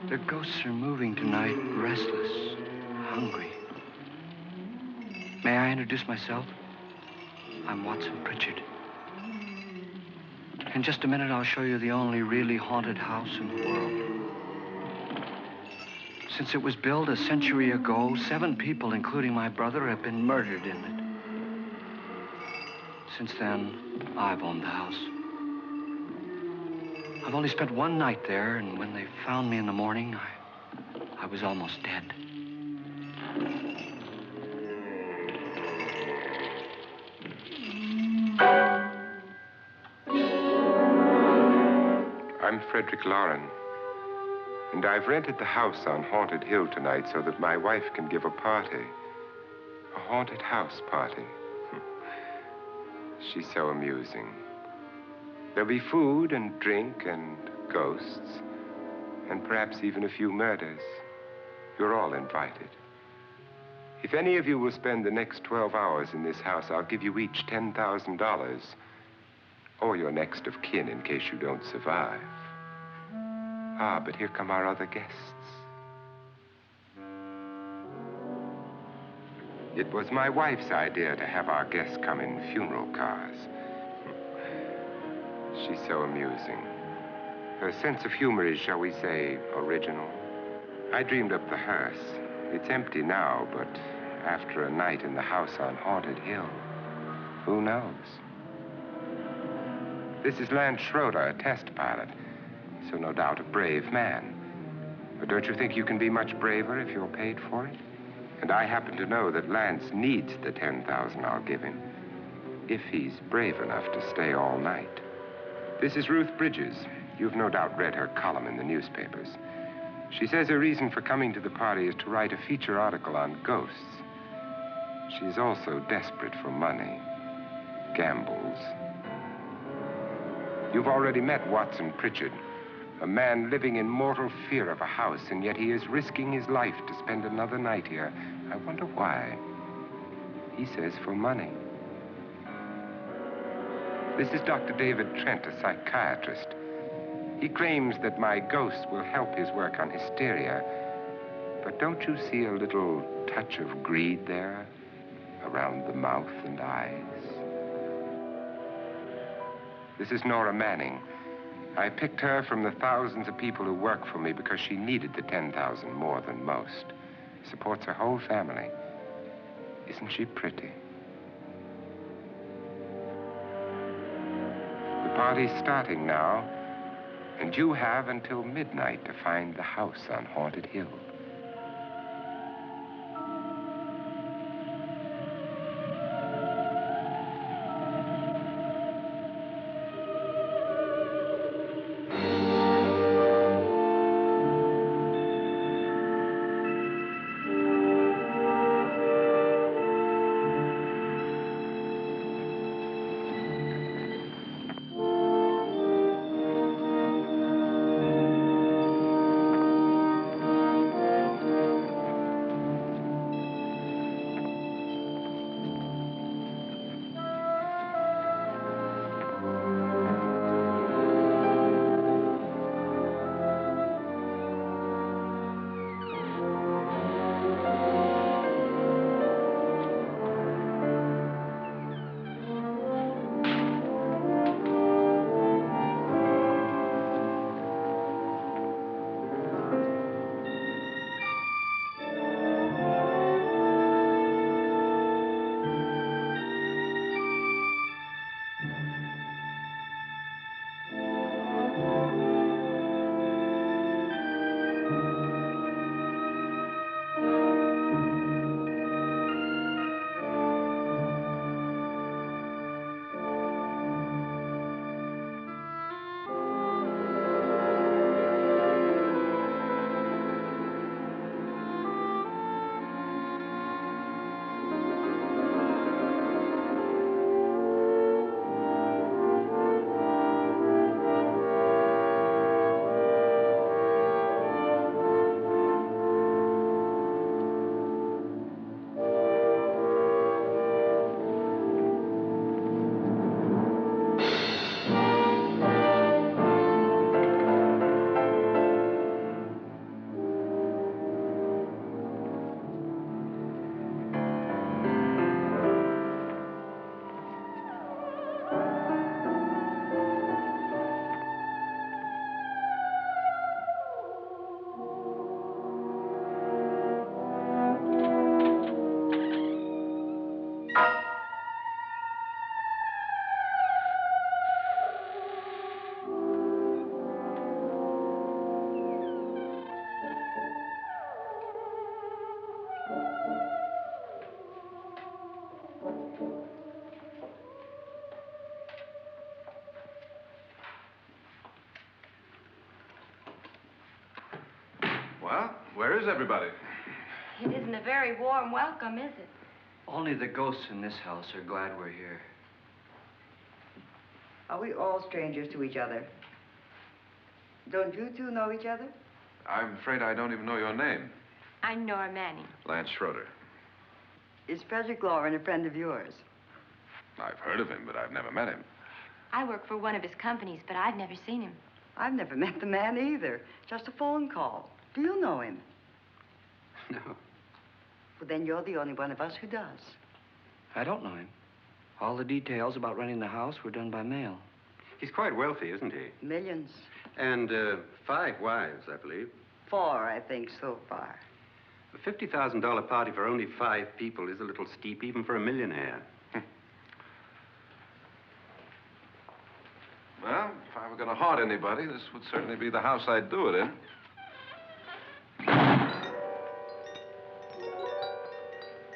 The ghosts are moving tonight, restless, hungry. May I introduce myself? I'm Watson Pritchard. In just a minute, I'll show you the only really haunted house in the world. Since it was built a century ago, 7 people, including my brother, have been murdered in it. Since then, I've owned the house. I've only spent one night there, and when they found me in the morning, I was almost dead. I'm Frederick Lauren, and I've rented the house on Haunted Hill tonight so that my wife can give a party. A haunted house party. She's so amusing. There'll be food and drink and ghosts, and perhaps even a few murders. You're all invited. If any of you will spend the next 12 hours in this house, I'll give you each $10,000, or your next of kin in case you don't survive. Ah, but here come our other guests. It was my wife's idea to have our guests come in funeral cars. She's so amusing. Her sense of humor is, shall we say, original. I dreamed up the hearse. It's empty now, but after a night in the house on Haunted Hill, who knows? This is Lance Schroeder, a test pilot, so no doubt a brave man. But don't you think you can be much braver if you're paid for it? And I happen to know that Lance needs the $10,000 I'll give him, if he's brave enough to stay all night. This is Ruth Bridges. You've no doubt read her column in the newspapers. She says her reason for coming to the party is to write a feature article on ghosts. She's also desperate for money, gambles. You've already met Watson Pritchard, a man living in mortal fear of a house, and yet he is risking his life to spend another night here. I wonder why. He says for money. This is Dr. David Trent, a psychiatrist. He claims that my ghost will help his work on hysteria. But don't you see a little touch of greed there around the mouth and eyes? This is Nora Manning. I picked her from the thousands of people who work for me because she needed the $10,000 more than most. Supports her whole family. Isn't she pretty? The party's starting now, and you have until midnight to find the house on Haunted Hill. Well, where is everybody? It isn't a very warm welcome, is it? Only the ghosts in this house are glad we're here. Are we all strangers to each other? Don't you two know each other? I'm afraid I don't even know your name. I'm Nora Manning. Lance Schroeder. Is Frederick Lauren a friend of yours? I've heard of him, but I've never met him. I work for one of his companies, but I've never seen him. I've never met the man either. Just a phone call. Do you know him? No, Well, then you're the only one of us who does. I don't know him. All the details about renting the house were done by mail. He's quite wealthy, isn't he? Millions. And 5 wives, I believe. 4, I think, so far. A $50,000 party for only 5 people is a little steep, even for a millionaire. Well, if I were going to haunt anybody, this would certainly be the house I'd do it in.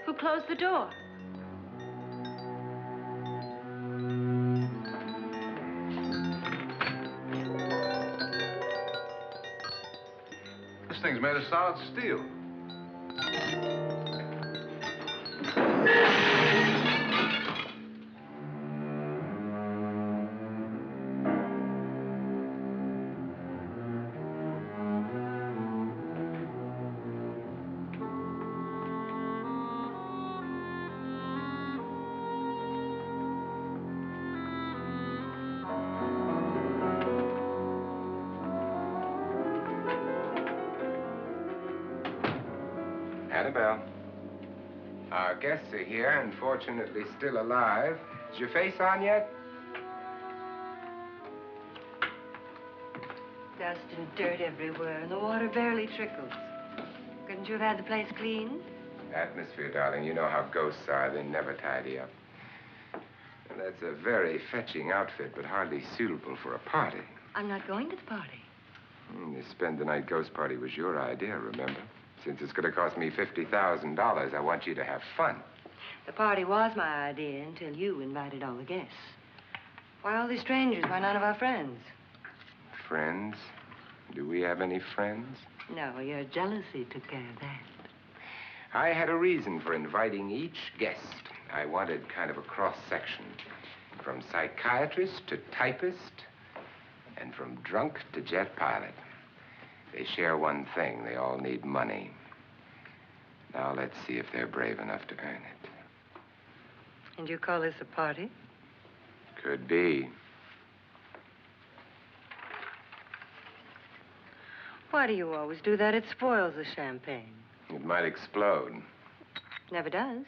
Who closed the door? This thing's made of solid steel. Annabelle. Our guests are here, unfortunately still alive. Is your face on yet? Dust and dirt everywhere, and the water barely trickles. Couldn't you have had the place cleaned? Atmosphere, darling. You know how ghosts are. They never tidy up. And that's a very fetching outfit, but hardly suitable for a party. I'm not going to the party. The spend-the-night ghost party was your idea, remember? Since it's going to cost me $50,000, I want you to have fun. The party was my idea until you invited all the guests. Why all these strangers? Why none of our friends? Friends? Do we have any friends? No, your jealousy took care of that. I had a reason for inviting each guest. I wanted kind of a cross-section. From psychiatrist to typist, and from drunk to jet pilot. They share one thing. They all need money. Now let's see if they're brave enough to earn it. And you call this a party? Could be. Why do you always do that? It spoils the champagne. It might explode. Never does.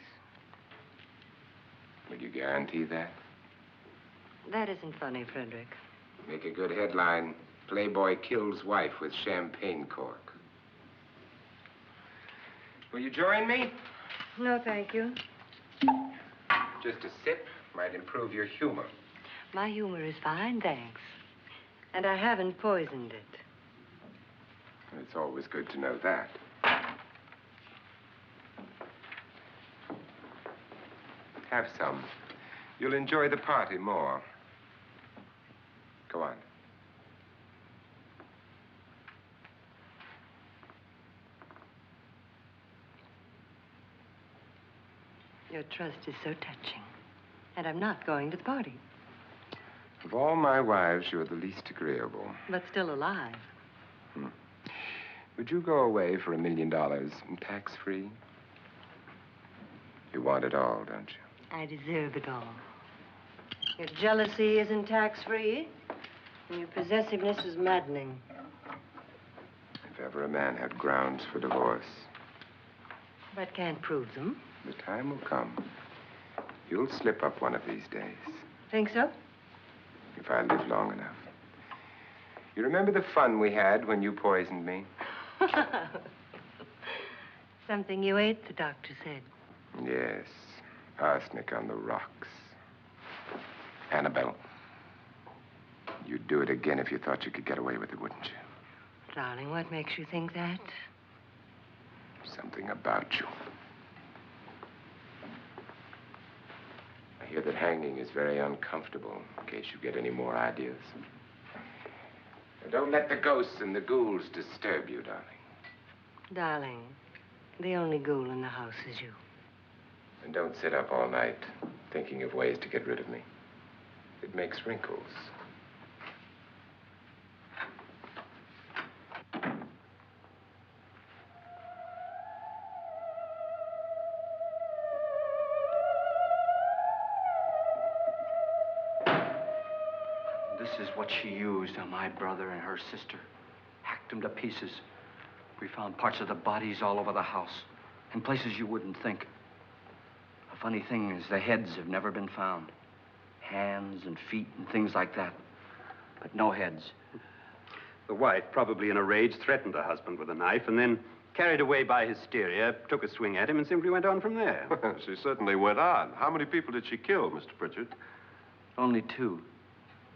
Would you guarantee that? That isn't funny, Frederick. Make a good headline. Playboy kills wife with champagne cork. Will you join me? No, thank you. Just a sip might improve your humor. My humor is fine, thanks. And I haven't poisoned it. It's always good to know that. Have some. You'll enjoy the party more. Go on. Your trust is so touching. And I'm not going to the party. Of all my wives, you're the least agreeable. But still alive. Would you go away for $1 million tax-free? You want it all, don't you? I deserve it all. Your jealousy isn't tax-free. And your possessiveness is maddening. If ever a man had grounds for divorce, But can't prove them. the time will come. You'll slip up one of these days. Think so? If I live long enough. You remember the fun we had when you poisoned me? Something you ate, the doctor said. Yes. Arsenic on the rocks. Annabelle, you'd do it again if you thought you could get away with it, wouldn't you? Darling, what makes you think that? Something about you. I hear that hanging is very uncomfortable, in case you get any more ideas. Now, don't let the ghosts and the ghouls disturb you, darling. Darling, the only ghoul in the house is you. And don't sit up all night thinking of ways to get rid of me. It makes wrinkles. This is what she used on my brother and her sister. Hacked them to pieces. We found parts of the bodies all over the house, in places you wouldn't think. The funny thing is the heads have never been found. Hands and feet and things like that. But no heads. The wife, probably in a rage, threatened her husband with a knife and then, carried away by hysteria, took a swing at him and simply went on from there. She certainly went on. How many people did she kill, Mr. Pritchard? Only two.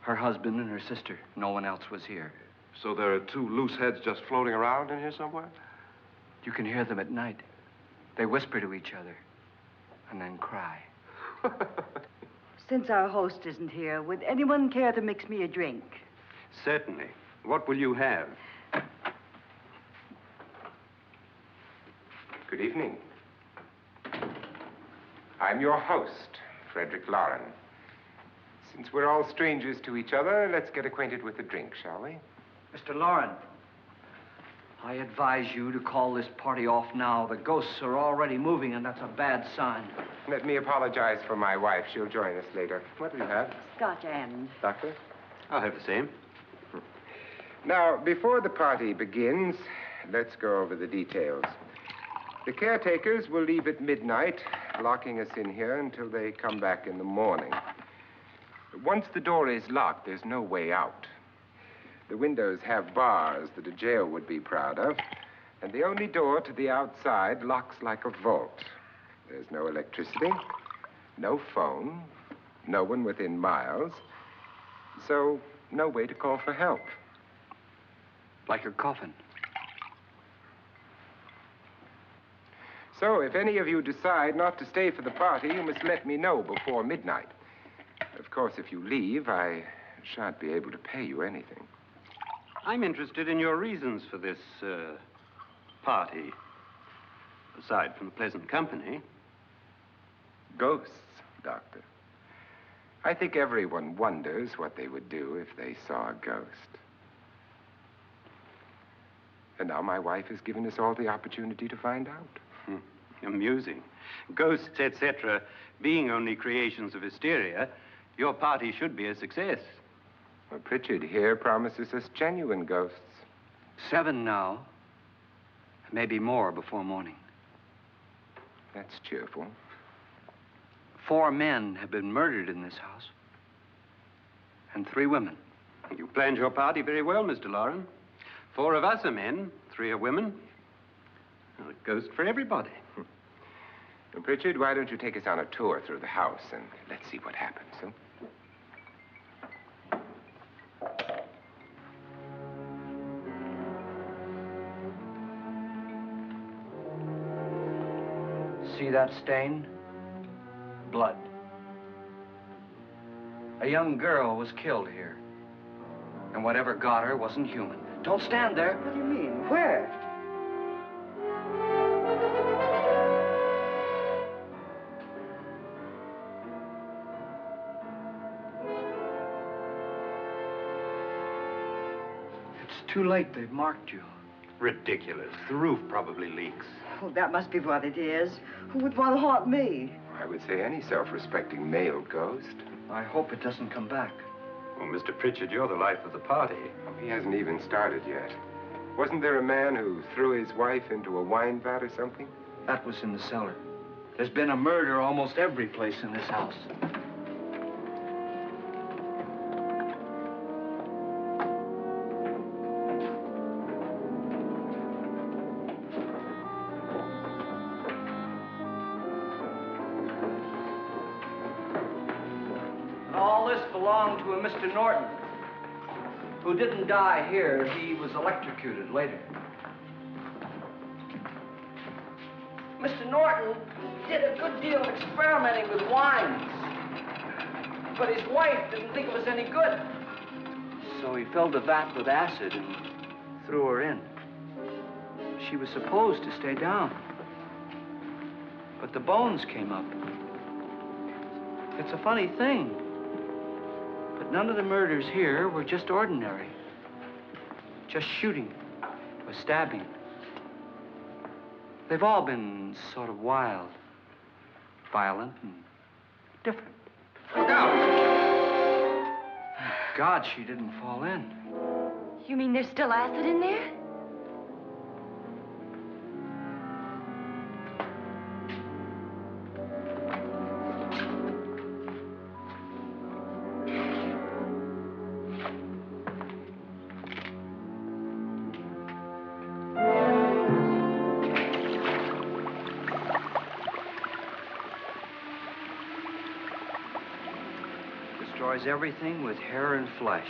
Her husband and her sister. No one else was here. So there are two loose heads just floating around in here somewhere? You can hear them at night. They whisper to each other and then cry. Since our host isn't here, would anyone care to mix me a drink? Certainly. What will you have? Good evening. I'm your host, Frederick Lauren. Since we're all strangers to each other, let's get acquainted with a drink, shall we? Mr. Lauren, I advise you to call this party off now. The ghosts are already moving, and that's a bad sign. Let me apologize for my wife. She'll join us later. What do you have? Scotch and. Doctor? I'll have the same. Now, before the party begins, let's go over the details. The caretakers will leave at midnight, locking us in here until they come back in the morning. Once the door is locked, there's no way out. The windows have bars that a jail would be proud of, and the only door to the outside locks like a vault. There's no electricity, no phone, no one within miles, so no way to call for help. Like your coffin. So if any of you decide not to stay for the party, you must let me know before midnight. Of course, if you leave, I shan't be able to pay you anything. I'm interested in your reasons for this, party. Aside from the pleasant company. Ghosts, Doctor. I think everyone wonders what they would do if they saw a ghost. And now my wife has given us all the opportunity to find out. Amusing. Ghosts, etc., being only creations of hysteria, your party should be a success. Well, Pritchard here promises us genuine ghosts. 7 now. Maybe more before morning. That's cheerful. 4 men have been murdered in this house. And 3 women. You planned your party very well, Mr. Lauren. 4 of us are men, 3 are women. Well, a ghost for everybody. Well, Pritchard, why don't you take us on a tour through the house and let's see what happens, huh? See that stain? Blood. A young girl was killed here. And whatever got her wasn't human. Don't stand there. What do you mean? Where? It's too late. They've marked you. Ridiculous. The roof probably leaks. Oh, that must be what it is. Who would want to haunt me? I would say any self-respecting male ghost. I hope it doesn't come back. Well, Mr. Pritchard, you're the life of the party. Oh, he hasn't even started yet. Wasn't there a man who threw his wife into a wine vat or something? That was in the cellar. There's been a murder almost every place in this house. All this belonged to a Mr. Norton, who didn't die here. He was electrocuted later. Mr. Norton did a good deal of experimenting with wines, but his wife didn't think it was any good. So he filled the vat with acid and threw her in. she was supposed to stay down. But the bones came up. It's a funny thing, but none of the murders here were just ordinary. Just shooting or stabbing. They've all been sort of wild, violent, and different. Look out! Thank God she didn't fall in. You mean there's still acid in there? Destroys everything with hair and flesh.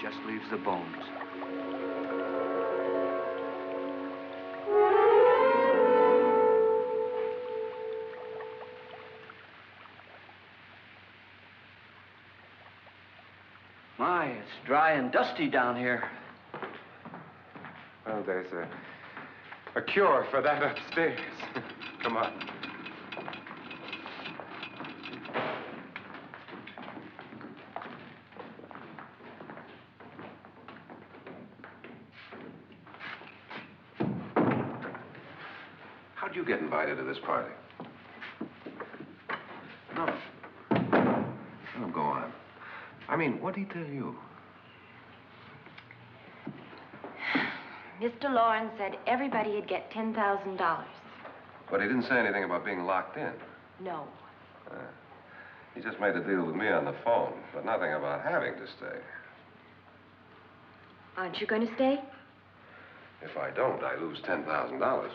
Just leaves the bones. My, it's dry and dusty down here. Well, there's a cure for that upstairs. Come on. How'd you get invited to this party? No. No, go on. I mean, what'd he tell you? Mr. Lawrence said everybody'd get $10,000. But he didn't say anything about being locked in. No. He just made a deal with me on the phone, but nothing about having to stay. Aren't you going to stay? If I don't, I lose $10,000.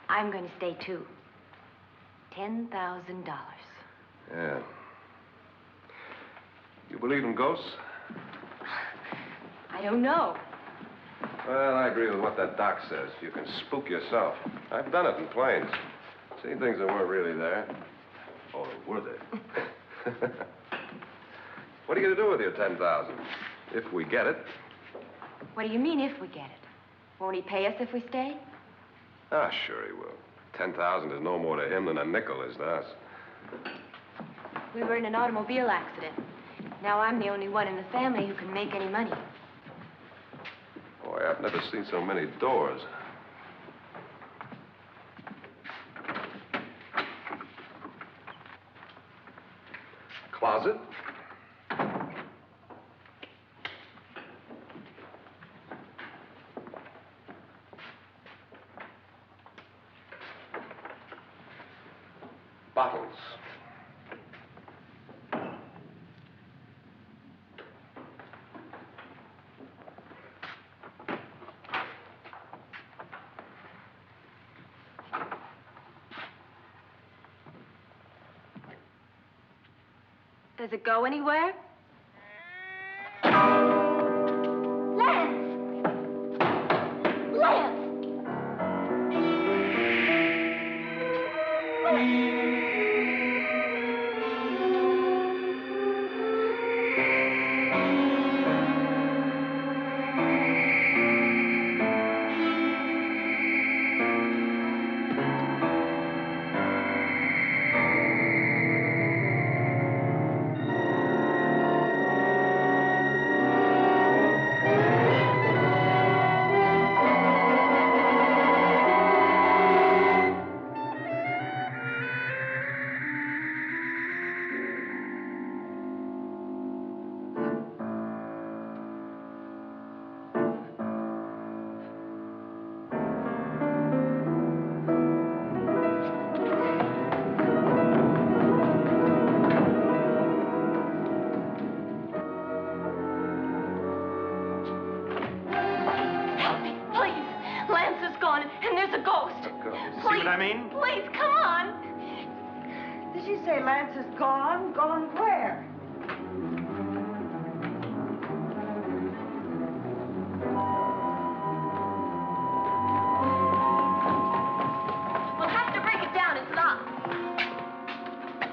I'm going to stay, too. $10,000. Yeah. You believe in ghosts? I don't know. Well, I agree with what that doc says. You can spook yourself. I've done it in planes. Seen things that weren't really there. Or were they? What are you going to do with your $10,000? If we get it. What do you mean, if we get it? Won't he pay us if we stay? Ah, sure he will. 10,000 is no more to him than a nickel is to us. We were in an automobile accident. Now I'm the only one in the family who can make any money. Boy, I've never seen so many doors. Closet? Bottles. Does it go anywhere? Lance! Lance! Please, come on. Did she say Lance is gone? Gone where? We'll have to break it down. It's locked.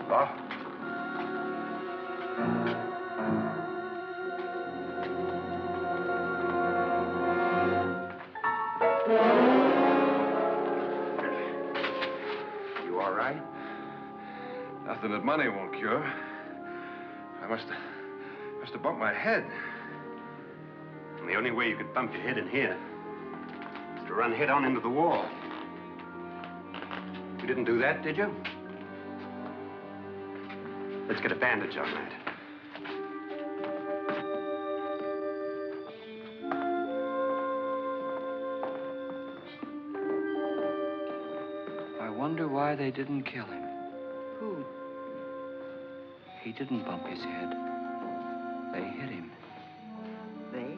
Locked? Nothing that money won't cure. I must have bumped my head. And the only way you could bump your head in here is to run head on into the wall. You didn't do that, did you? Let's get a bandage on that. I wonder why they didn't kill him. Who? He didn't bump his head. They hit him. They?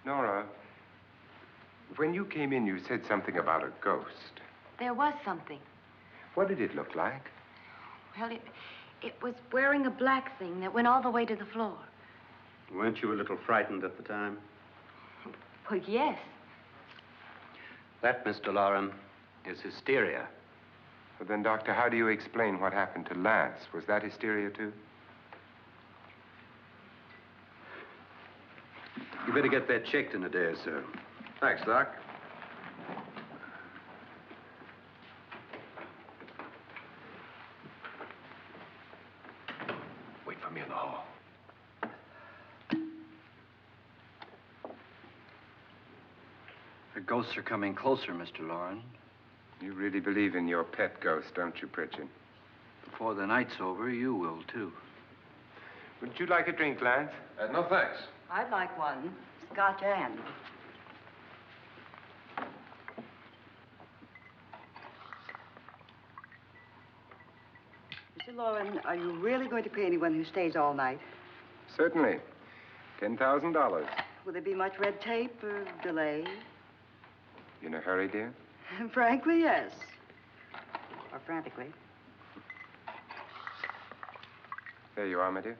Nora, when you came in, you said something about a ghost. There was something. What did it look like? Well, it was wearing a black thing that went all the way to the floor. Weren't you a little frightened at the time? Well, yes. That, Mr. Loren, is hysteria. Well, then, Doctor, how do you explain what happened to Lance? Was that hysteria, too? You better get that checked in a day or so. Thanks, Doc. Wait for me in the hall. The ghosts are coming closer, Mr. Loren. You really believe in your pet ghost, don't you, Pritchard? Before the night's over, you will, too. Would you like a drink, Lance? No, thanks. I'd like one. Scotch and. Mr. Loren, are you really going to pay anyone who stays all night? Certainly. $10,000. Will there be much red tape or delay? You in a hurry, dear? Frankly, yes. Or frantically. There you are, my dear.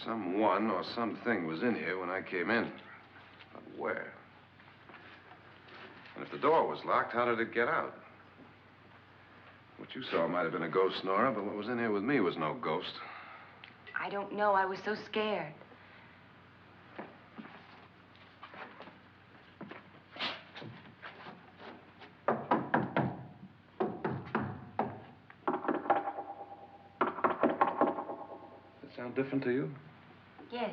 Someone or something was in here when I came in. But where? And if the door was locked, how did it get out? What you saw might have been a ghost, Nora, but what was in here with me was no ghost. I don't know. I was so scared. Does it sound different to you? Yes.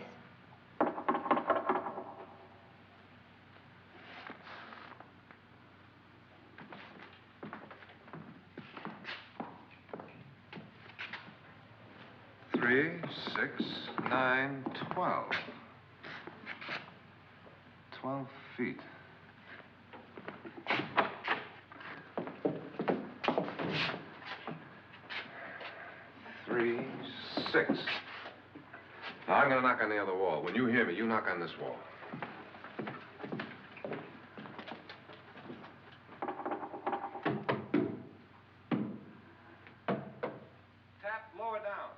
Three, 6, 9, 12. 12 feet. Three, 6. Now, I'm going to knock on the other wall. When you hear me, you knock on this wall. Tap lower down.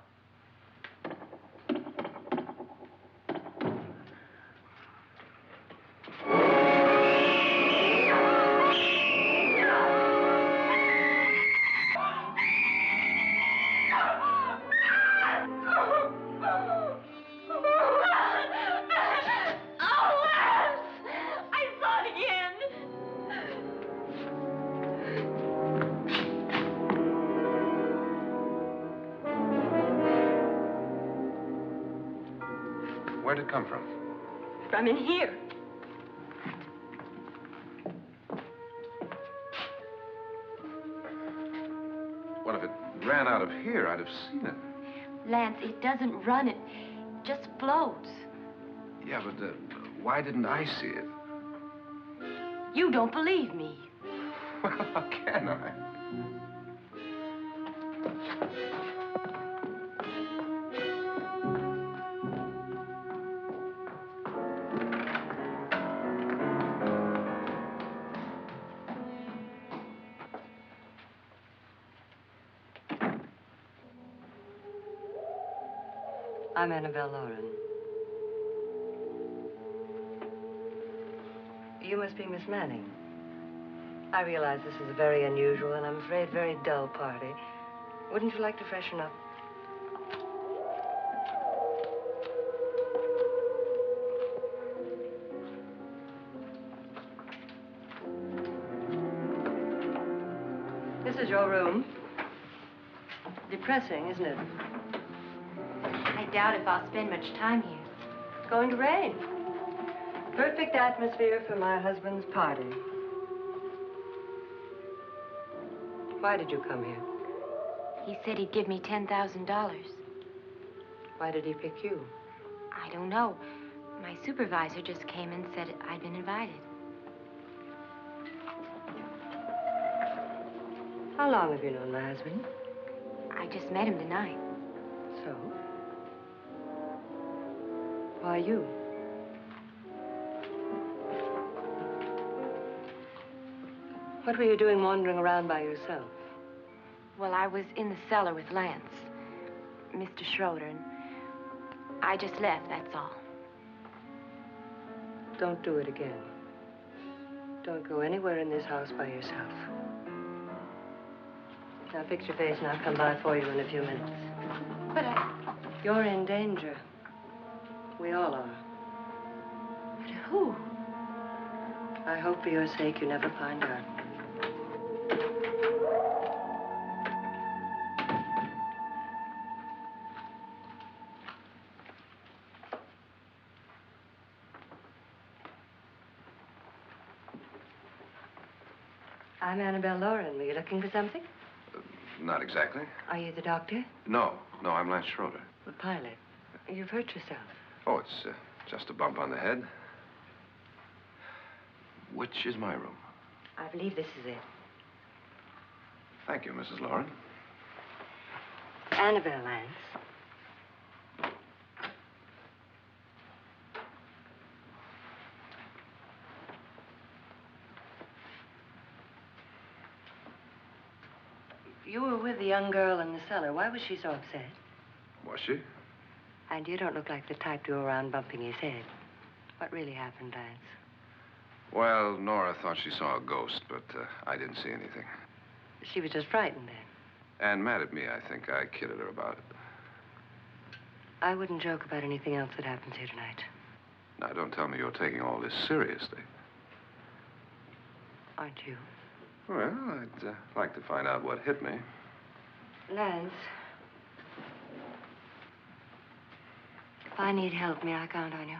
Where'd it come from? From in here. What if it ran out of here? I'd have seen it. Lance, it doesn't run. It just floats. Yeah, but why didn't I see it? You don't believe me. Well, how can I? I'm Annabelle Lauren. You must be Miss Manning. I realize this is a very unusual and I'm afraid very dull party. Wouldn't you like to freshen up? This is your room. Depressing, isn't it? I doubt if I'll spend much time here. It's going to rain. Perfect atmosphere for my husband's party. Why did you come here? He said he'd give me $10,000. Why did he pick you? I don't know. My supervisor just came and said I'd been invited. How long have you known my husband? I just met him tonight. So? Why you? What were you doing wandering around by yourself? Well, I was in the cellar with Lance, Mr. Schroeder, and I just left, that's all. Don't do it again. Don't go anywhere in this house by yourself. Now fix your face and I'll come by for you in a few minutes. But You're in danger. We all are. But who? I hope for your sake you never find out. I'm Annabelle Lauren. Were you looking for something? Not exactly. Are you the doctor? No, I'm Lance Schroeder. The pilot. You've hurt yourself. Oh, it's just a bump on the head. Which is my room? I believe this is it. Thank you, Mrs. Lauren. Annabelle Lance. You were with the young girl in the cellar. Why was she so upset? Was she? And you don't look like the type to go around bumping his head. What really happened, Lance? Well, Nora thought she saw a ghost, but I didn't see anything. She was just frightened then. And mad at me, I think. I kidded her about it. I wouldn't joke about anything else that happens here tonight. Now, don't tell me you're taking all this seriously. Aren't you? Well, I'd like to find out what hit me. Lance. If I need help, may I count on you?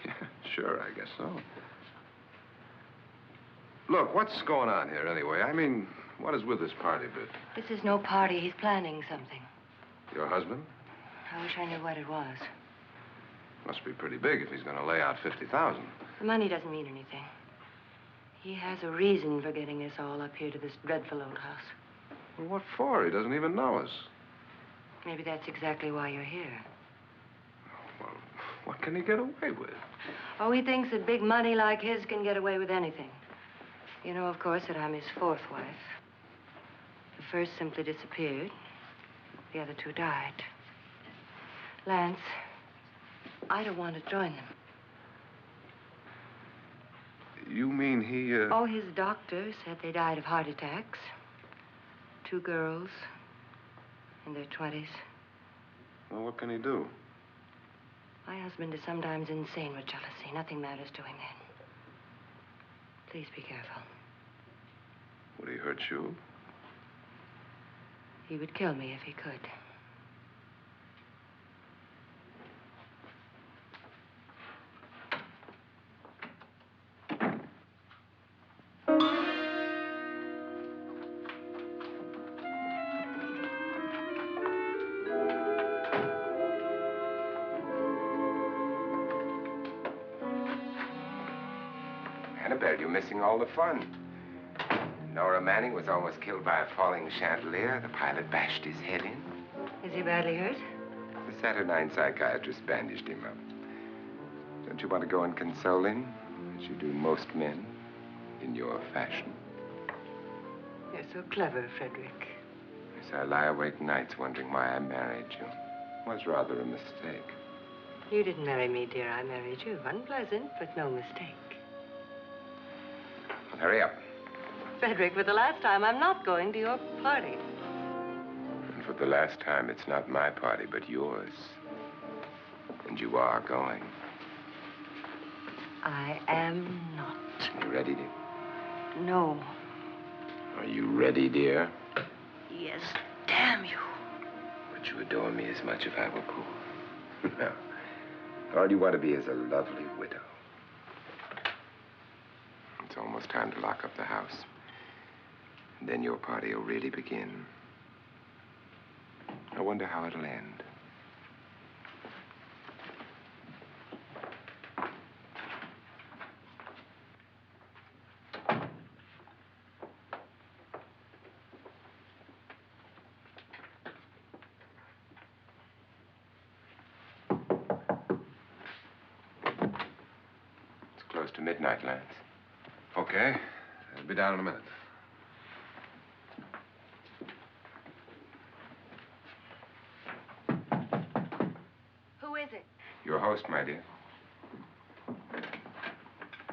Yeah, sure, I guess so. Look, what's going on here anyway? I mean, what is with this party bit? This is no party. He's planning something. Your husband? I wish I knew what it was. Must be pretty big if he's going to lay out 50,000. The money doesn't mean anything. He has a reason for getting us all up here to this dreadful old house. Well, what for? He doesn't even know us. Maybe that's exactly why you're here. Well, what can he get away with? Oh, he thinks that big money like his can get away with anything. You know, of course, that I'm his fourth wife. The first simply disappeared. The other two died. Lance, I don't want to join them. You mean he, Oh, his doctor said they died of heart attacks. 2 girls in their 20s. Well, what can he do? My husband is sometimes insane with jealousy. Nothing matters to him then. Please be careful. Would he hurt you? He would kill me if he could. Annabelle, you're missing all the fun. Nora Manning was almost killed by a falling chandelier. The pilot bashed his head in. Is he badly hurt? The saturnine psychiatrist bandaged him up. Don't you want to go and console him, as you do most men, in your fashion? You're so clever, Frederick. Yes, I lie awake nights wondering why I married you. was rather a mistake. You didn't marry me, dear. I married you. Unpleasant, but no mistake. Well, hurry up. Frederick, for the last time, I'm not going to your party. And for the last time, it's not my party, but yours. And you are going. I am not. You ready, dear? No. Are you ready, dear? Yes, damn you. Would you adore me as much if I were poor? No. All you want to be is a lovely widow. It's almost time to lock up the house. And then your party will really begin. I wonder how it'll end. Close to midnight, Lance. Okay. I'll be down in a minute. Who is it? Your host, my dear.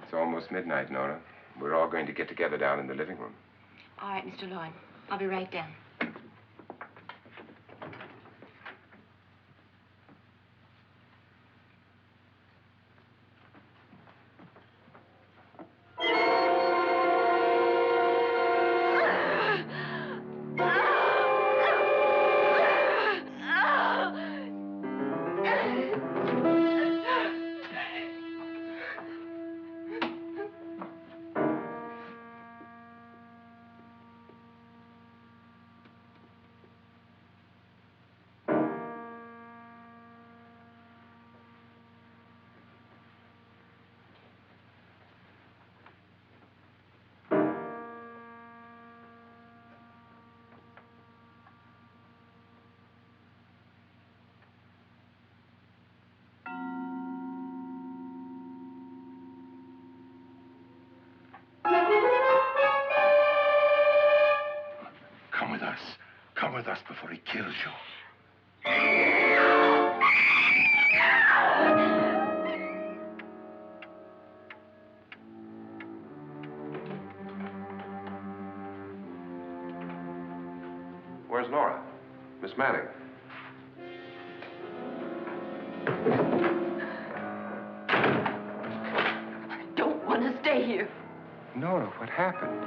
It's almost midnight, Nora. We're all going to get together down in the living room. All right, Mr. Lloyd. I'll be right down. Come with us before he kills you. Where's Nora? Miss Manning. I don't want to stay here. Nora, what happened?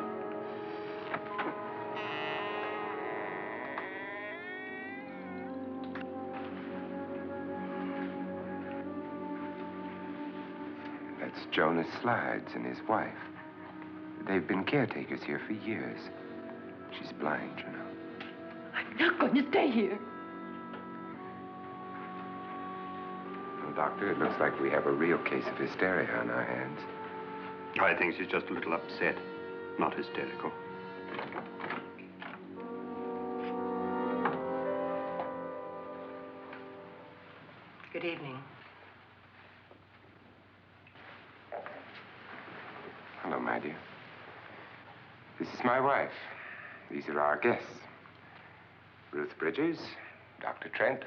That's Jonas Slides and his wife. They've been caretakers here for years. She's blind, you know. I'm not going to stay here. Well, Doctor, it looks like we have a real case of hysteria on our hands. I think she's just a little upset, not hysterical. Good evening. Hello, my dear. This is my wife. These are our guests. Ruth Bridges, Dr. Trent.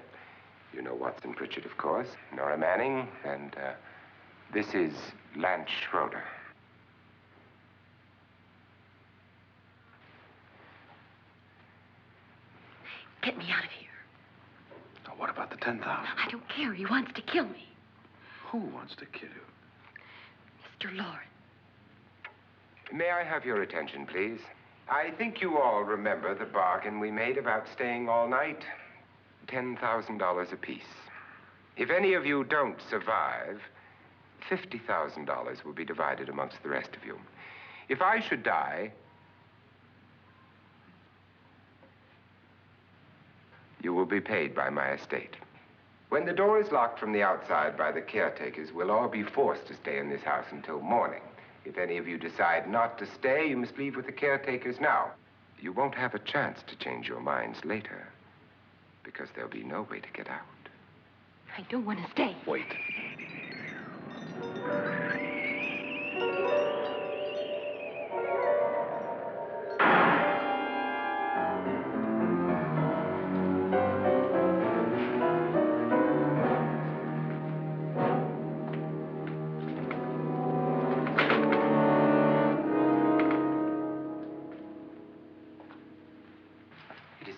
You know Watson Pritchard, of course. Nora Manning, and this is Lance Schroeder. Get me out of here. Now, what about the 10,000? I don't care. He wants to kill me. Who wants to kill you? Mr. Lawrence. May I have your attention, please? I think you all remember the bargain we made about staying all night. $10,000 apiece. If any of you don't survive, $50,000 will be divided amongst the rest of you. If I should die, you will be paid by my estate. When the door is locked from the outside by the caretakers, we'll all be forced to stay in this house until morning. If any of you decide not to stay, you must leave with the caretakers now. You won't have a chance to change your minds later, because there'll be no way to get out. I don't want to stay. Wait.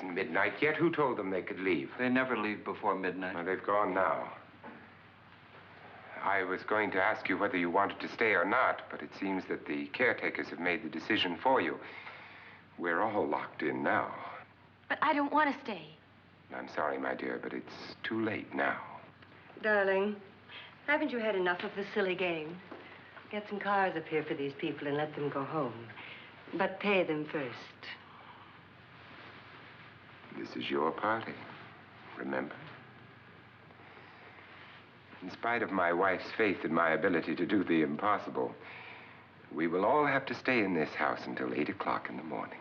isn't midnight yet. Who told them they could leave? They never leave before midnight. Well, they've gone now. I was going to ask you whether you wanted to stay or not, but it seems that the caretakers have made the decision for you. We're all locked in now. But I don't want to stay. I'm sorry, my dear, but it's too late now. Darling, haven't you had enough of the silly game? Get some cars up here for these people and let them go home. But pay them first. This is your party, remember? In spite of my wife's faith in my ability to do the impossible, we will all have to stay in this house until 8 o'clock in the morning.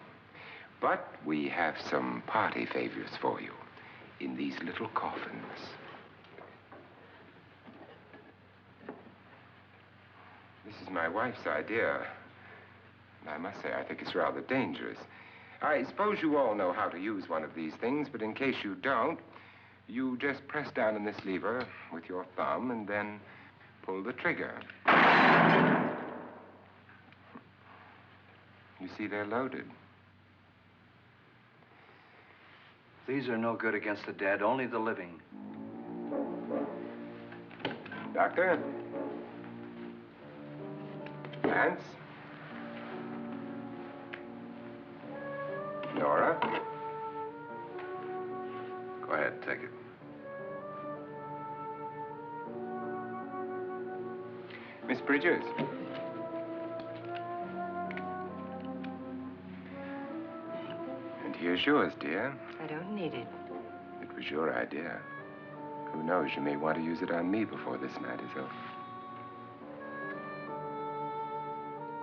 But we have some party favors for you in these little coffins. This is my wife's idea. And I must say, I think it's rather dangerous. I suppose you all know how to use one of these things, but in case you don't, you just press down on this lever with your thumb and then pull the trigger. You see, they're loaded. These are no good against the dead, only the living. Doctor? Lance? Nora? Go ahead, take it. Miss Bridges? And here's yours, dear. I don't need it. It was your idea. Who knows, you may want to use it on me before this night is over.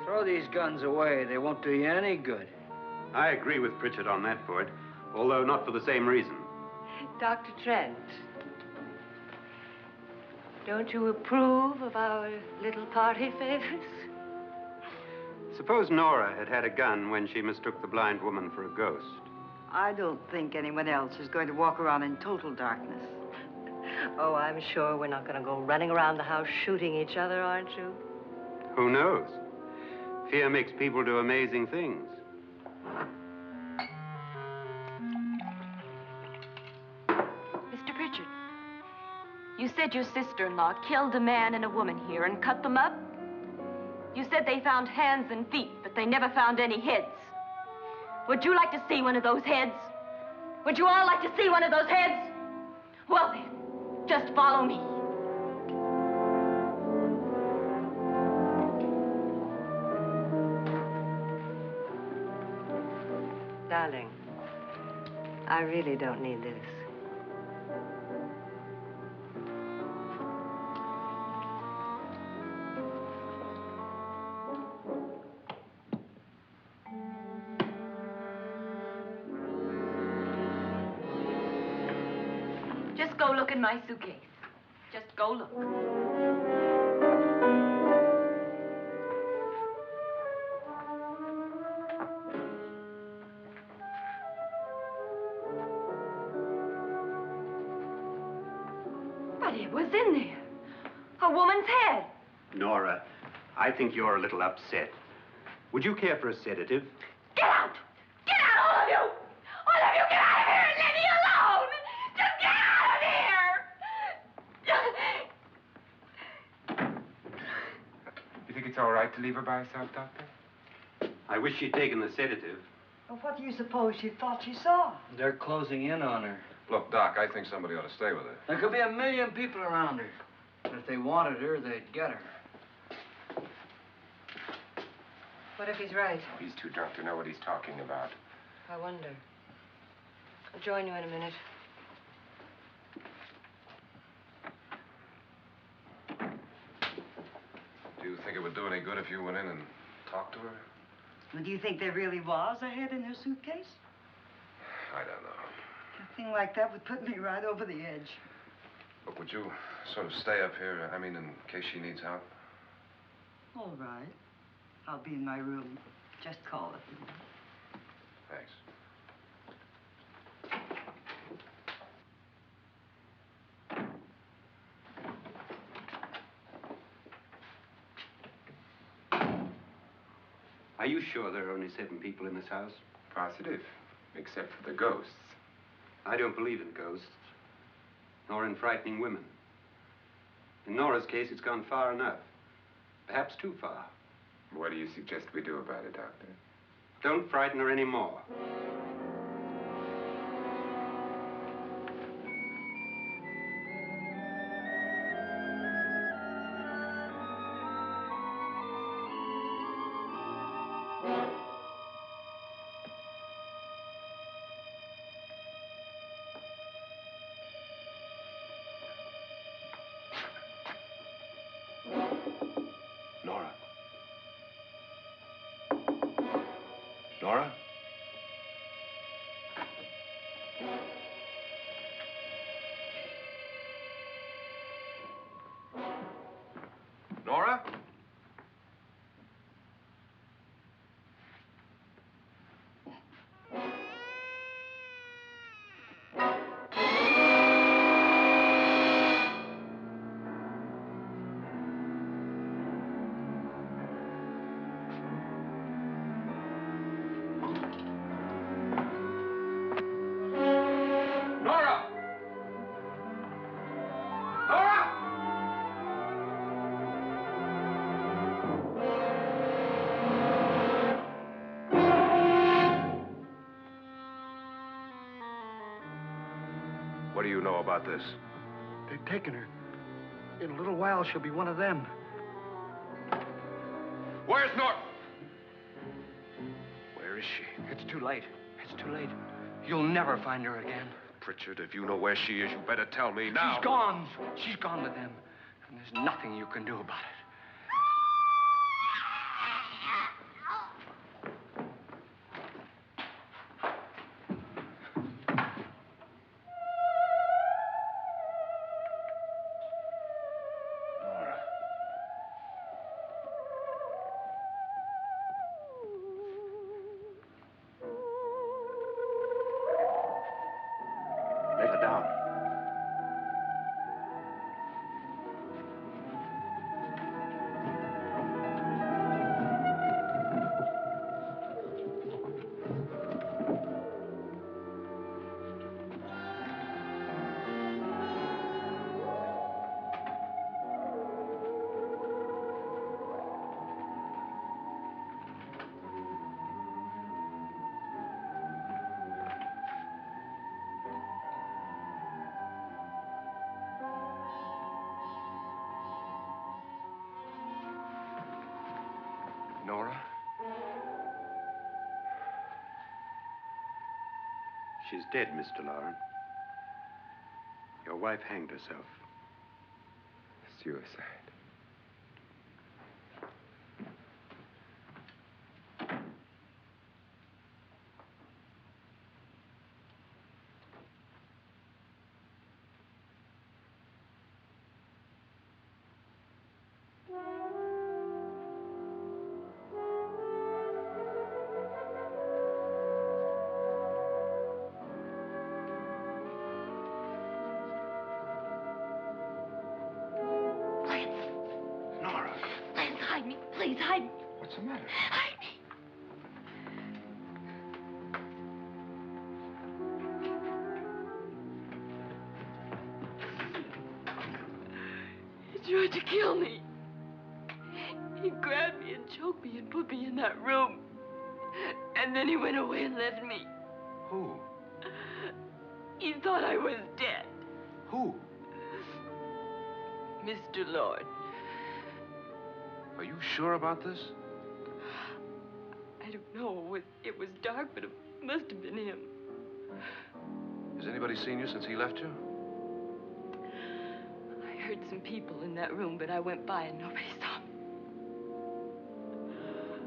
Throw these guns away. They won't do you any good. I agree with Pritchard on that point, although not for the same reason. Dr. Trent, don't you approve of our little party favors? Suppose Nora had had a gun when she mistook the blind woman for a ghost. I don't think anyone else is going to walk around in total darkness. Oh, I'm sure we're not going to go running around the house shooting each other, aren't you? Who knows? Fear makes people do amazing things. Mr. Pritchard, you said your sister-in-law killed a man and a woman here and cut them up? You said they found hands and feet, but they never found any heads. Would you like to see one of those heads? Would you all like to see one of those heads? Well then, just follow me. Darling, I really don't need this. Just go look in my suitcase. Just go look. But it was in there. A woman's head. Nora, I think you're a little upset. Would you care for a sedative? Get out! Get out, all of you! All of you, get out of here and leave me alone! Just get out of here! You think it's all right to leave her by herself, Doctor? I wish she'd taken the sedative. Well, what do you suppose she thought she saw? They're closing in on her. Look, Doc, I think somebody ought to stay with her. There could be 1 million people around her. And if they wanted her, they'd get her. What if he's right? He's too drunk to know what he's talking about. I wonder. I'll join you in a minute. Do you think it would do any good if you went in and talked to her? Well, do you think there really was a head in her suitcase? I don't know. A thing like that would put me right over the edge. Look, would you sort of stay up here, I mean, in case she needs help? All right. I'll be in my room. Just call it. Thanks. Are you sure there are only 7 people in this house? Positive. Except for the ghosts. I don't believe in ghosts, nor in frightening women. In Nora's case, it's gone far enough. Perhaps too far. What do you suggest we do about it, Doctor? Don't frighten her anymore. Nora? Nora? Nora? Nora! Nora! What do you know about this? They've taken her. In a little while, she'll be one of them. Where's Nora? Where is she? It's too late. It's too late. You'll never find her again. Pritchard, if you know where she is, you better tell me now. She's gone. She's gone with them. And there's nothing you can do about it. Nora. Let her down. Nora? She's dead, Mr. Lauren. Your wife hanged herself. Suicide. Nora. Please hide me. Please hide me. What's the matter? Hide me. He tried to kill me. He grabbed me and choked me and put me in that room. And then he went away and left me. Who? He thought I was dead. Who? Mr. Lord. Are you sure about this? I don't know. It was dark, but it must have been him. Has anybody seen you since he left you? I heard some people in that room, but I went by and nobody saw me.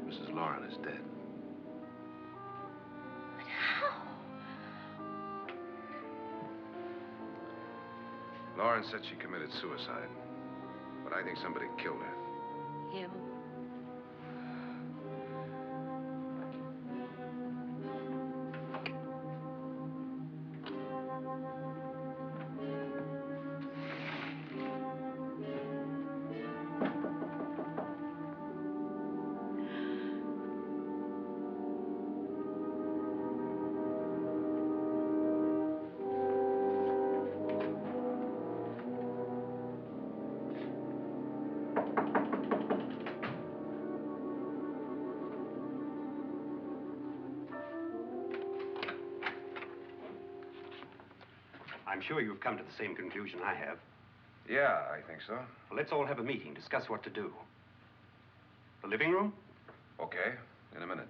Mrs. Lauren is dead. But how? Lauren said she committed suicide, but I think somebody killed her. Him? I'm sure you've come to the same conclusion I have. Yeah, I think so. Well, let's all have a meeting, discuss what to do. The living room? Okay, in a minute.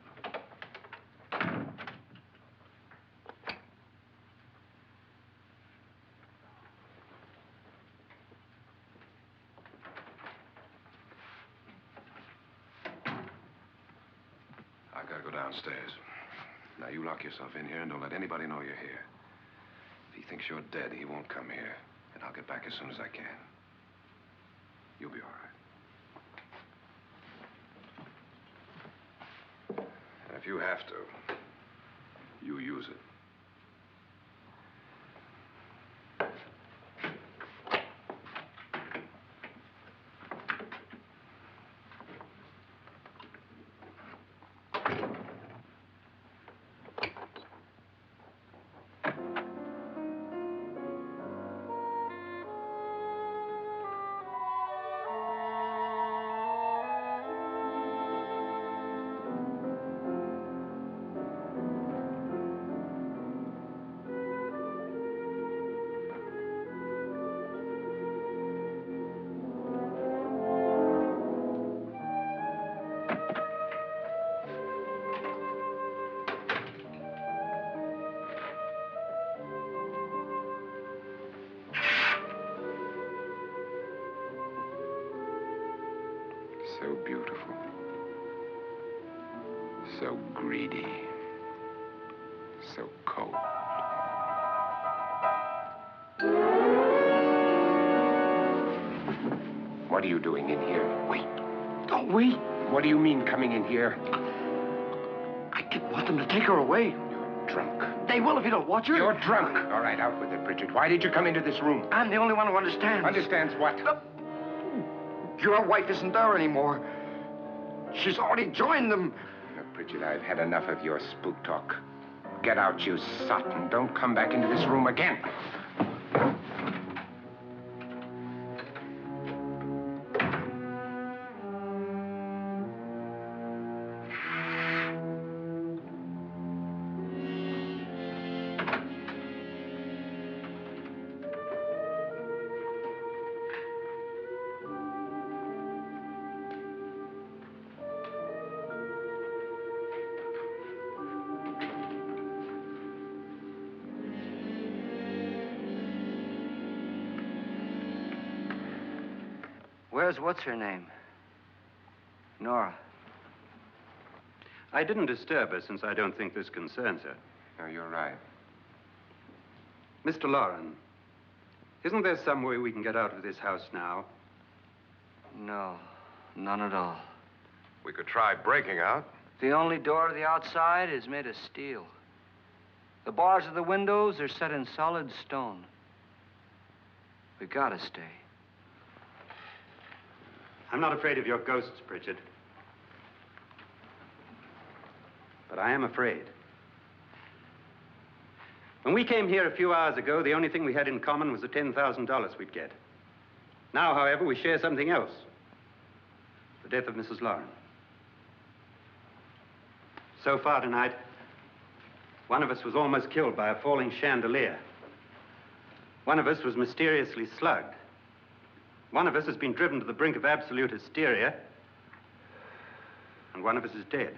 I've got to go downstairs. Now, you lock yourself in here and don't let anybody know you're here. If he thinks you're dead, he won't come here. And I'll get back as soon as I can. You'll be all right. And if you have to, you use it. So beautiful. So greedy. So cold. What are you doing in here? Wait. Don't wait. What do you mean coming in here? I didn't want them to take her away. You're drunk. They will if you don't watch her. You're drunk. All right, out with it, Bridget. Why did you come into this room? I'm the only one who understands. Understands what? Your wife isn't there anymore. She's already joined them. Look, Bridget, I've had enough of your spook talk. Get out, you sot, and don't come back into this room again. Where's what's-her-name? Nora. I didn't disturb her since I don't think this concerns her. No, you're right. Mr. Loren, isn't there some way we can get out of this house now? No, none at all. We could try breaking out. The only door to the outside is made of steel. The bars of the windows are set in solid stone. We gotta stay. I'm not afraid of your ghosts, Bridget. But I am afraid. When we came here a few hours ago, the only thing we had in common was the $10,000 we'd get. Now, however, we share something else. The death of Mrs. Loren. So far tonight, one of us was almost killed by a falling chandelier. One of us was mysteriously slugged. One of us has been driven to the brink of absolute hysteria, and one of us is dead.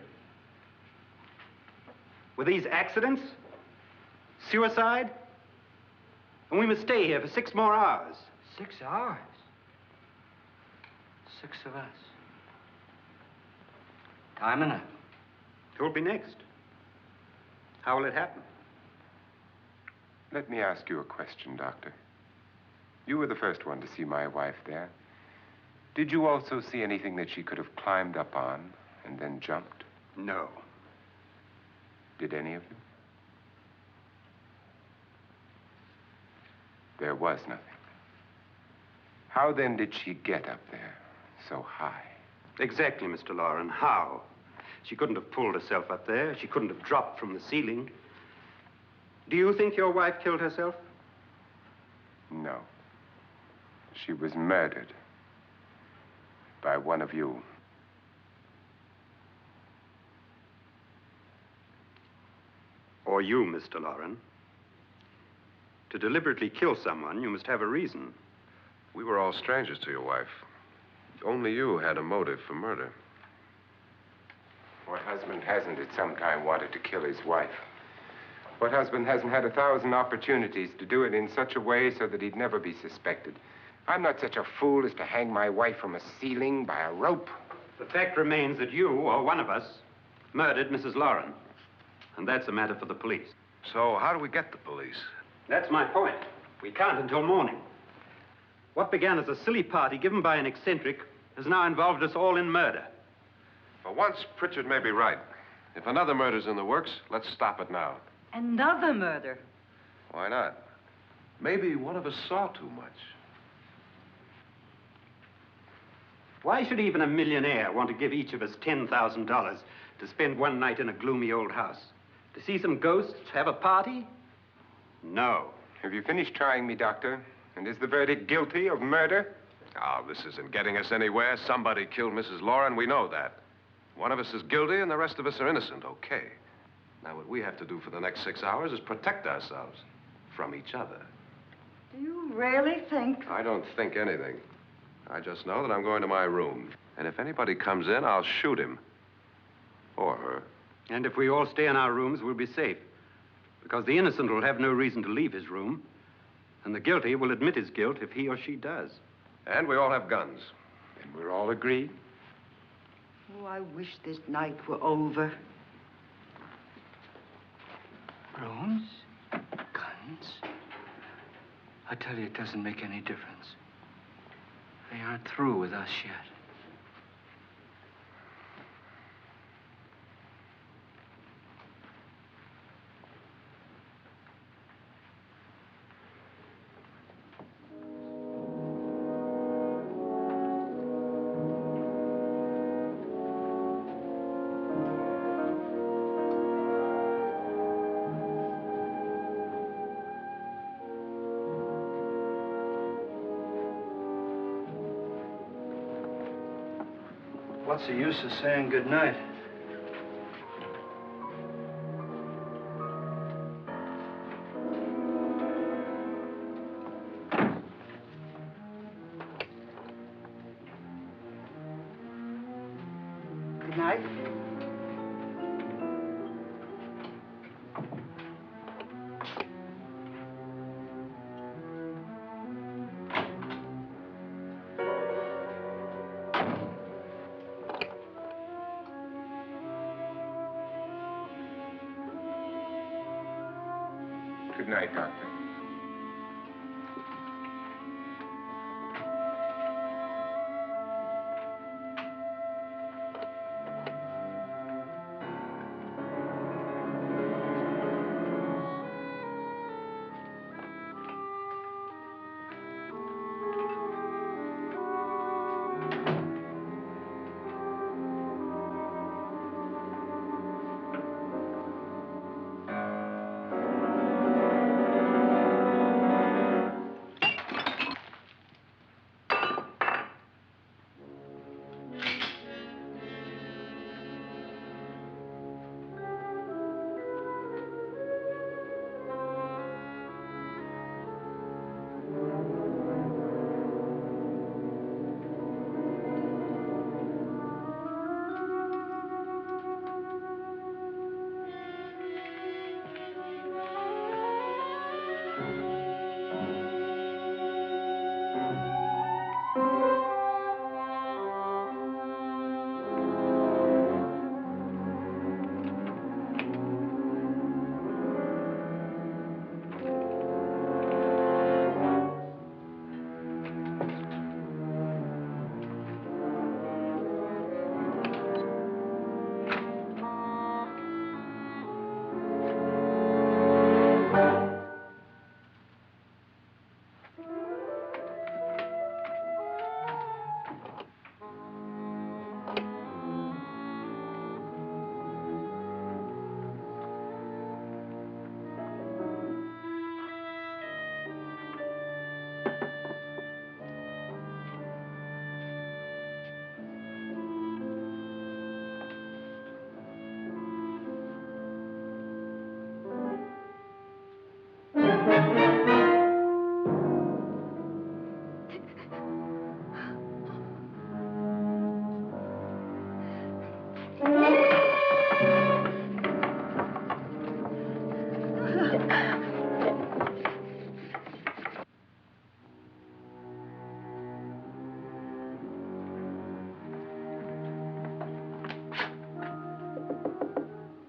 Were these accidents? Suicide? And we must stay here for 6 more hours. 6 hours? 6 of us. Time enough. Who'll be next? How will it happen? Let me ask you a question, Doctor. You were the first one to see my wife there. Did you also see anything that she could have climbed up on and then jumped? No. Did any of you? There was nothing. How then did she get up there so high? Exactly, Mr. Loren. How? She couldn't have pulled herself up there. She couldn't have dropped from the ceiling. Do you think your wife killed herself? No. She was murdered by one of you. Or you, Mr. Loren. To deliberately kill someone, you must have a reason. We were all strangers to your wife. Only you had a motive for murder. What husband hasn't at some time wanted to kill his wife? What husband hasn't had 1,000 opportunities to do it in such a way so that he'd never be suspected? I'm not such a fool as to hang my wife from a ceiling by a rope. The fact remains that you, or one of us, murdered Mrs. Lauren. And that's a matter for the police. So how do we get the police? That's my point. We can't until morning. What began as a silly party given by an eccentric has now involved us all in murder. For once, Pritchard may be right. If another murder's in the works, let's stop it now. Another murder. Why not? Maybe one of us saw too much. Why should even a millionaire want to give each of us $10,000 to spend one night in a gloomy old house? To see some ghosts, have a party? No. Have you finished trying me, Doctor? And is the verdict guilty of murder? Oh, this isn't getting us anywhere. Somebody killed Mrs. Lauren. We know that. One of us is guilty and the rest of us are innocent. Okay. Now, what we have to do for the next 6 hours is protect ourselves from each other. Do you really think? I don't think anything. I just know that I'm going to my room. And if anybody comes in, I'll shoot him. Or her. And if we all stay in our rooms, we'll be safe. Because the innocent will have no reason to leave his room. And the guilty will admit his guilt if he or she does. And we all have guns. And we're all agreed? Oh, I wish this night were over. Rooms? Guns? I tell you, it doesn't make any difference. They aren't through with us yet. What's the use of saying good night? Good night. Good night, Doctor.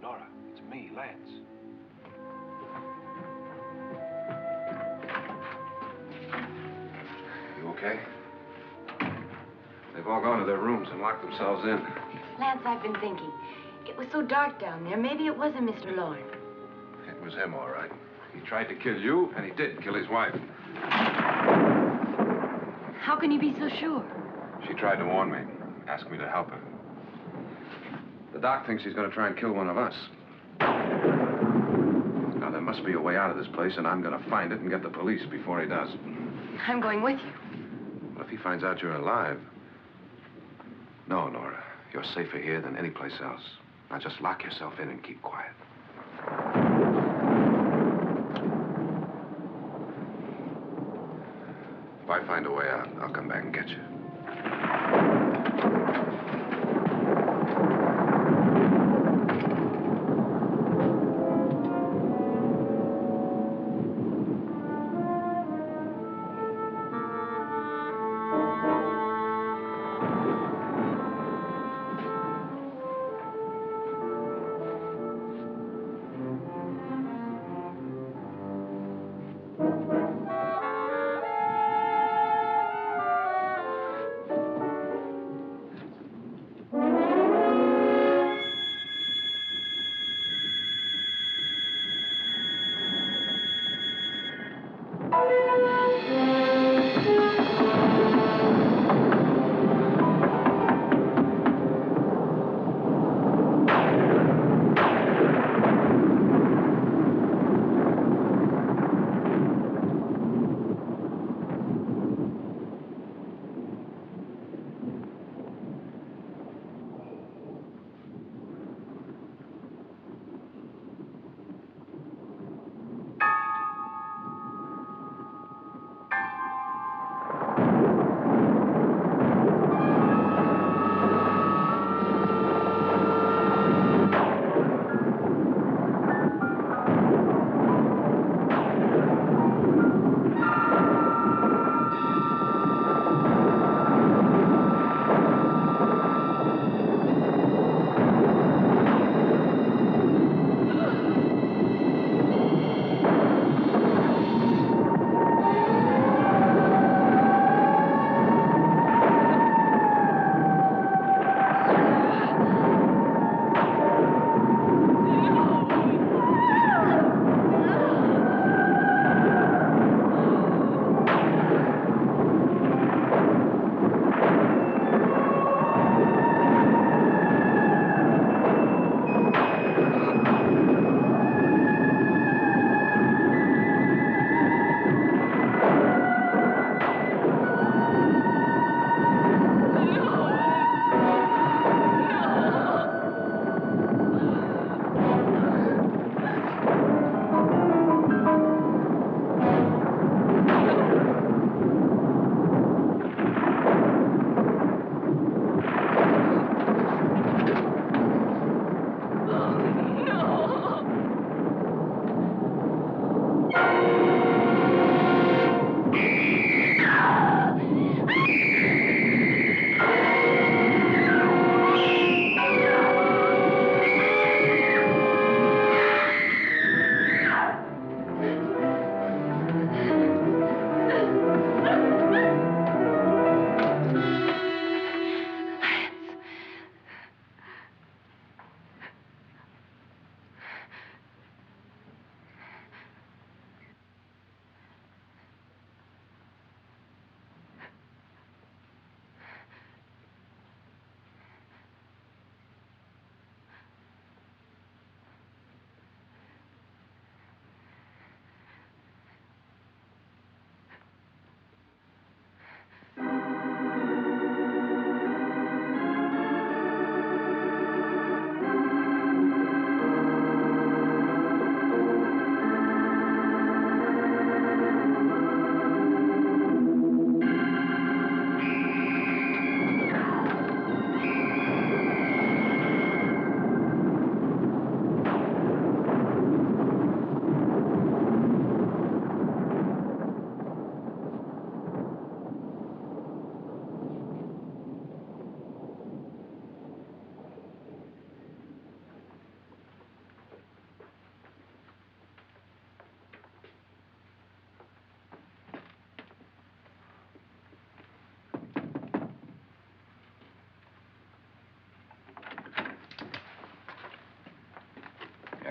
Nora, it's me, Lance. You okay? They've all gone to their rooms and locked themselves in. Lance, I've been thinking. It was so dark down there. Maybe it wasn't Mr. Lorne. It was him, all right. He tried to kill you, and he did kill his wife. How can you be so sure? She tried to warn me, asked me to help her. The doc thinks he's going to try and kill one of us. Now, there must be a way out of this place, and I'm going to find it and get the police before he does. I'm going with you. Well, if he finds out you're alive... No, Nora. You're safer here than any place else. Now, just lock yourself in and keep quiet. If I find a way out, I'll come back and get you.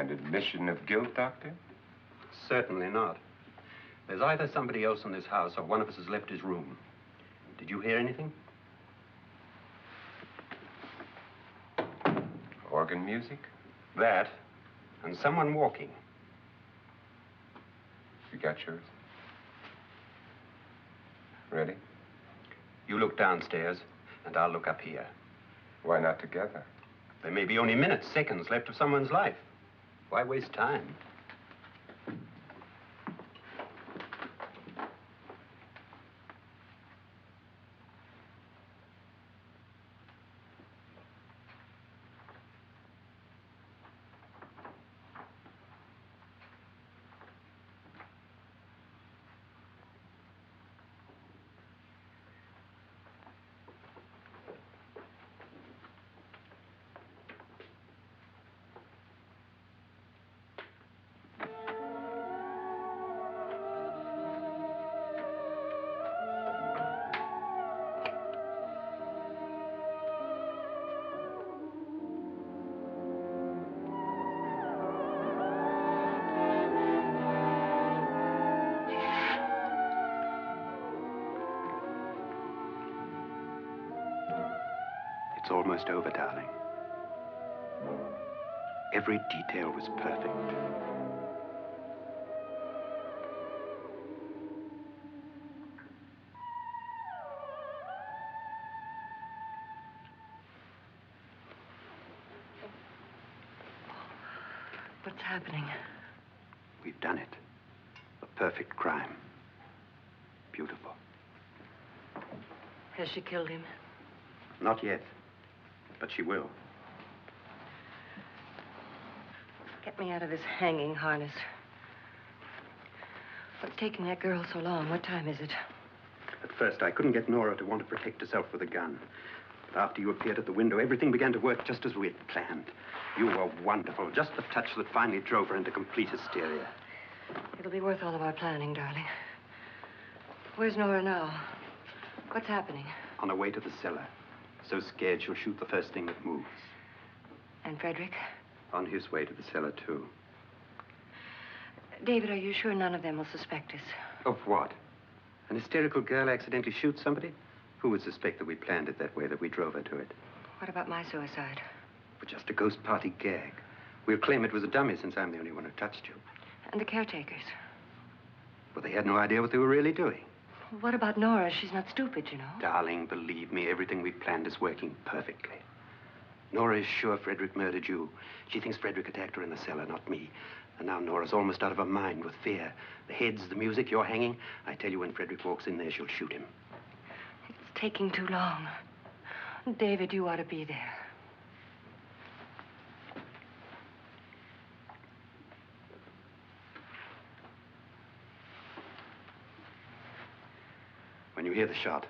An admission of guilt, Doctor? Certainly not. There's either somebody else in this house or one of us has left his room. Did you hear anything? Organ music? That, and someone walking. You got yours? Ready? You look downstairs, and I'll look up here. Why not together? There may be only minutes, seconds left of someone's life. Why waste time? It's almost over, darling. Every detail was perfect. What's happening? We've done it. A perfect crime. Beautiful. Has she killed him? Not yet, but she will. Get me out of this hanging harness. What's taking that girl so long? What time is it? At first, I couldn't get Nora to want to protect herself with a gun. But after you appeared at the window, everything began to work just as we had planned. You were wonderful. Just the touch that finally drove her into complete hysteria. It'll be worth all of our planning, darling. Where's Nora now? What's happening? On her way to the cellar. So scared she'll shoot the first thing that moves. And Frederick? On his way to the cellar, too. David, are you sure none of them will suspect us? Of what? An hysterical girl accidentally shoots somebody? Who would suspect that we planned it that way, that we drove her to it? What about my suicide? But just a ghost party gag. We'll claim it was a dummy since I'm the only one who touched you. And the caretakers? Well, they had no idea what they were really doing. What about Nora? She's not stupid, you know. Darling, believe me, everything we planned is working perfectly. Nora is sure Frederick murdered you. She thinks Frederick attacked her in the cellar, not me. And now Nora's almost out of her mind with fear. The heads, the music, you're hanging. I tell you, when Frederick walks in there, she'll shoot him. It's taking too long. David, you ought to be there. When you hear the shot,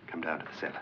come down to the cellar.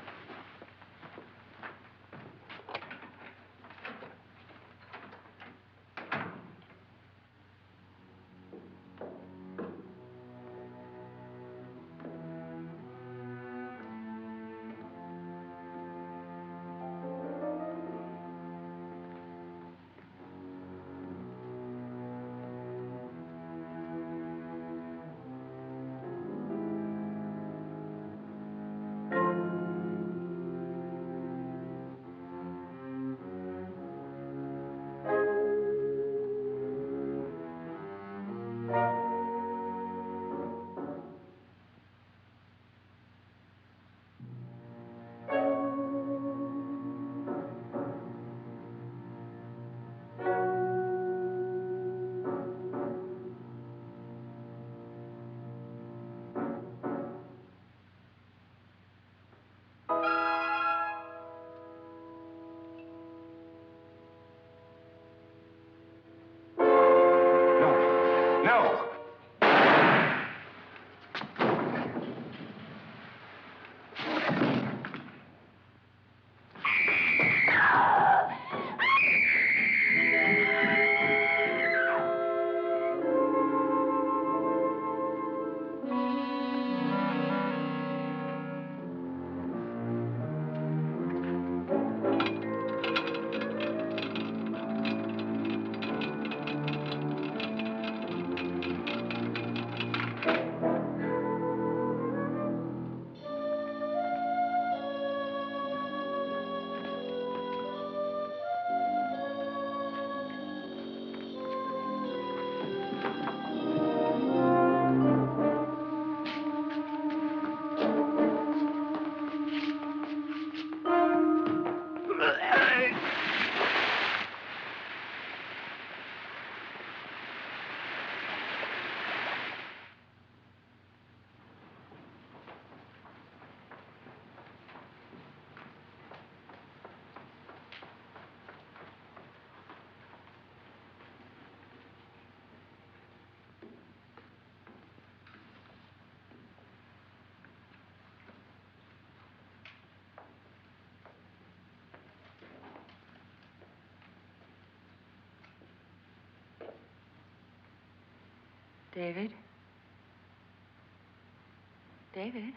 David? David?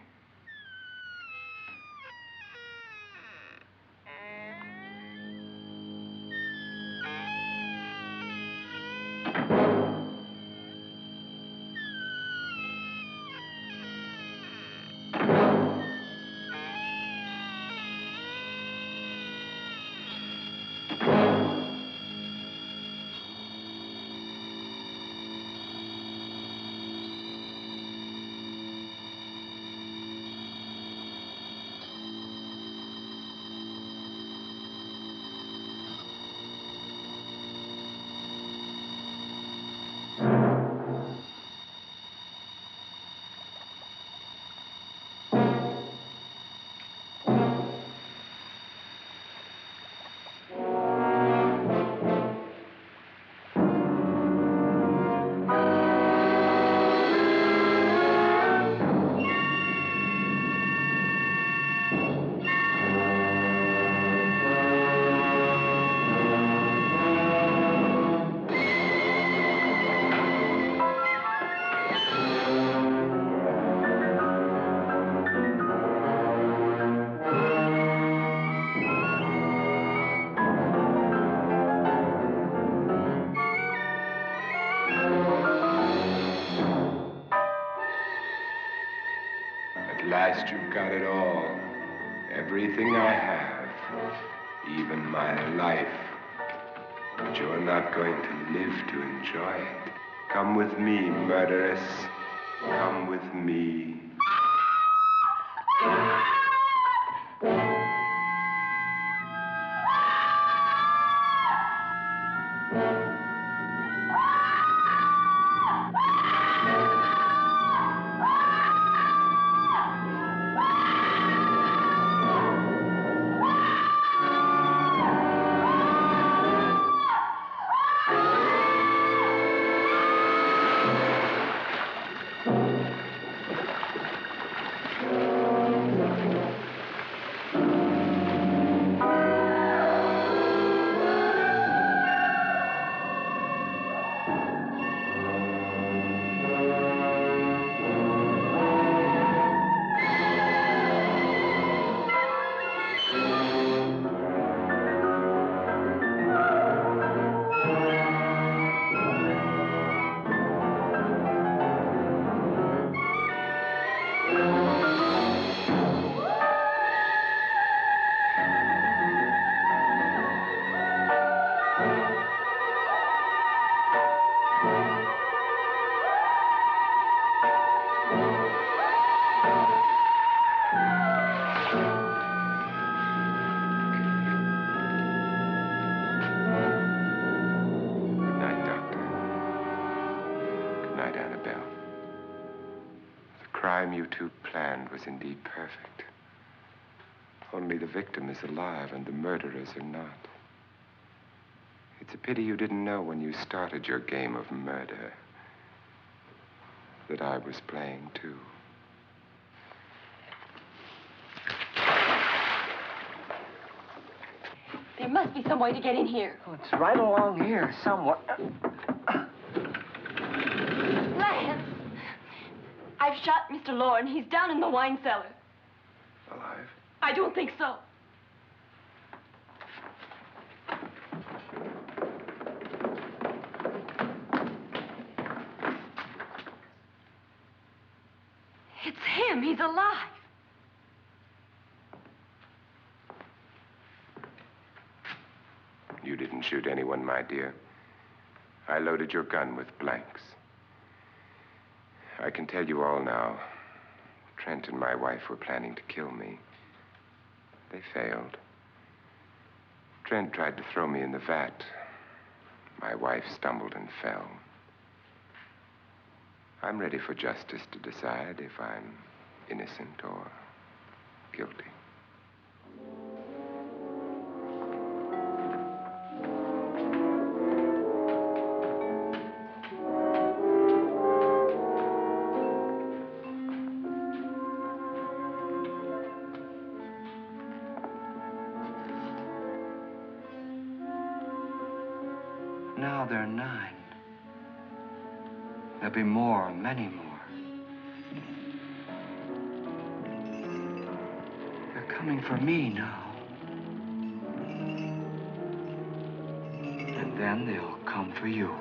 At last you've got it all. Everything I have. Even my life. But you're not going to live to enjoy it. Come with me, murderess. Come with me. You two planned was indeed perfect. Only the victim is alive and the murderers are not. It's a pity you didn't know when you started your game of murder that I was playing too. There must be some way to get in here. Oh, it's right along here somewhere. Lance! I've shot Mr. Lorne. He's down in the wine cellar. Alive? I don't think so. It's him. He's alive. You didn't shoot anyone, my dear. I loaded your gun with blanks. I can tell you all now. Trent and my wife were planning to kill me. They failed. Trent tried to throw me in the vat. My wife stumbled and fell. I'm ready for justice to decide if I'm innocent or guilty. Now they're 9. There'll be more, many more. They're coming for me now. And then they'll come for you.